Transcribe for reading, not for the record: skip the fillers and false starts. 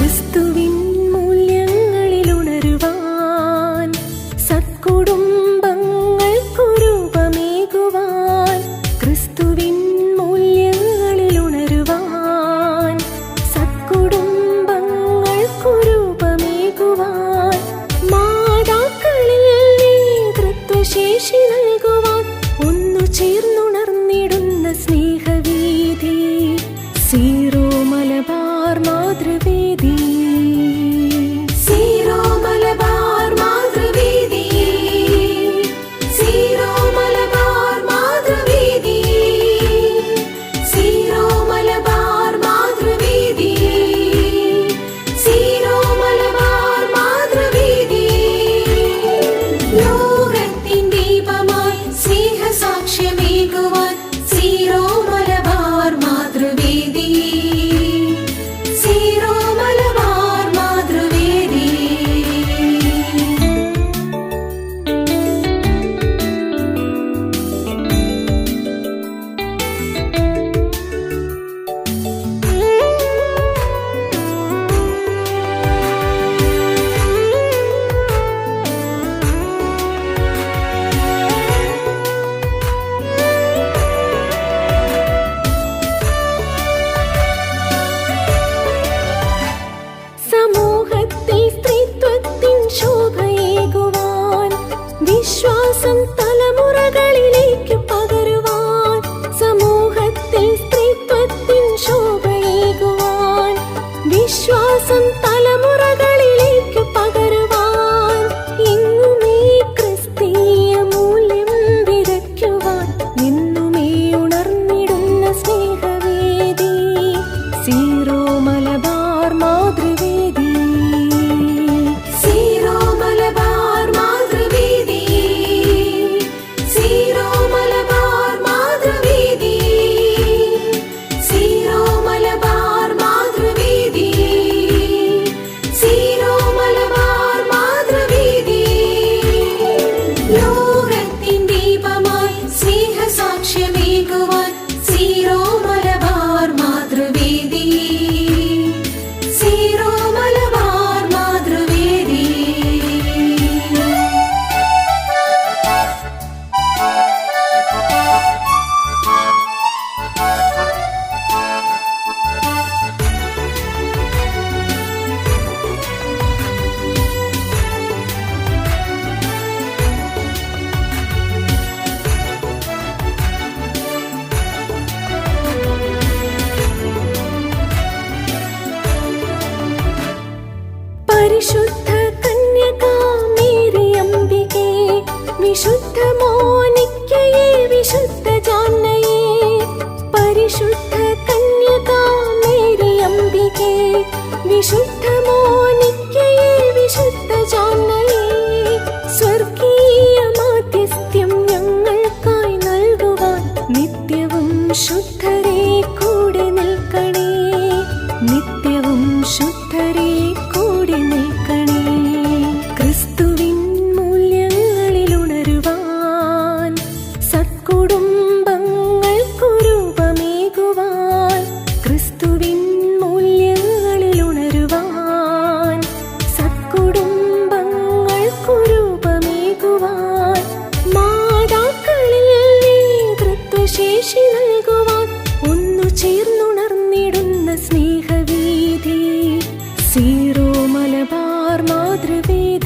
ക്രിസ്തുവിൻ മൂല്യങ്ങളിലുണരുവാൻ, സത്കുടുംബങ്ങൾക്കു രൂപമേകുവാൻ. ക്രിസ്തുവിൻ മൂല്യങ്ങളിലുണരുവാൻ, സത്കുടുംബങ്ങൾക്കു രൂപമേകുവാൻ. മാതാക്കളിൽ നേതൃത്വശേഷി നൽകുവാൻ ഒന്നു ചേർന്നുണർന്നിടുന്ന സ്നേഹവീഥി, സീറോ മലബാർ മാതൃവേദി. സീറോ മലബാർ മാതൃവേദി, സീറോ മലബാർ മാതൃവേദി, സീറോ മലബാർ മാതൃവേദി, സീറോ മലബാർ മാതൃവേദി. ലോകത്തിൻ ദീപമായി സ്നേഹസാക്ഷ്യമേകുവാൻ സീറോ മലബാർ മാതൃവേദി, സീറോ മലബാർ മാതൃവേദി. സമൂഹത്തിൽ സ്ത്രീത്വത്തിൻ ശോഭയേകുവാൻ, വിശ്വാസം തലമുറകളിലേക്ക് പകരുവാൻ. സമൂഹത്തിൽ സ്ത്രീത്വത്തിൻ ശോഭയേകുവാൻ, വിശ്വാസം തലമുറകളിലേക്ക് പകരുവാൻ. എങ്ങുമേ ക്രിസ്തീയ മൂല്യം വിതയ്ക്കുവാൻ എന്നുമേ ഉണർന്നിടുന്ന സ്നേഹവേദി, സീറോ മലബാർ മാതൃവേദി. സീറോ മലബാർ മാതൃവേദി, സീറോ മലബാർ മാതൃവേദി, സീറോ മലബാർ മാതൃവേദി, സീറോ മലബാർ മാതൃവേദി. ലോകത്തിൻ ദീപമായി സ്നേഹസാക്ഷ്യമേകുവാൻ സീറോ മലബാർ മാതൃവേദി, സീറോ മലബാർ മാതൃവേദി. പരിശുദ്ധ കന്യകാ മേരി അംബികേ, വിശുദ്ധ മോനിക്കയേ, വിശുദ്ധ ജാനയെ. പരിശുദ്ധ കന്യകാ മേരി അംബികേ, വിശുദ്ധ മോനിക്കയേ, വിശുദ്ധ ജാനയെ. സ്വർഗീയ മാധ്യസ്ഥ്യം ഞങ്ങൾക്കായി നൽകുവാൻ നിത്യവും ശുദ്ധരെ കൂടെ നിൽക്കണേ, നിത്യവും ശുദ്ധരെ കൂടെ നിൽക്കണേ. ക്രിസ്തുവിൻ മൂല്യങ്ങളിലുണരുവാൻ, സത്കുടുംബങ്ങൾക്കു രൂപമേകുവാൻ. ക്രിസ്തുവിൻ മൂല്യങ്ങളിലുണരുവാൻ, സത്കുടുംബങ്ങൾക്കു രൂപമേകുവാൻ. മാതാക്കളിൽ നേതൃത്വശേഷി നൽകുവാൻ ഒന്നു ചേർന്നുണർന്നിടുന്ന സ്നേഹവീഥി, സീറോ മലബാർ മാതൃവേദി.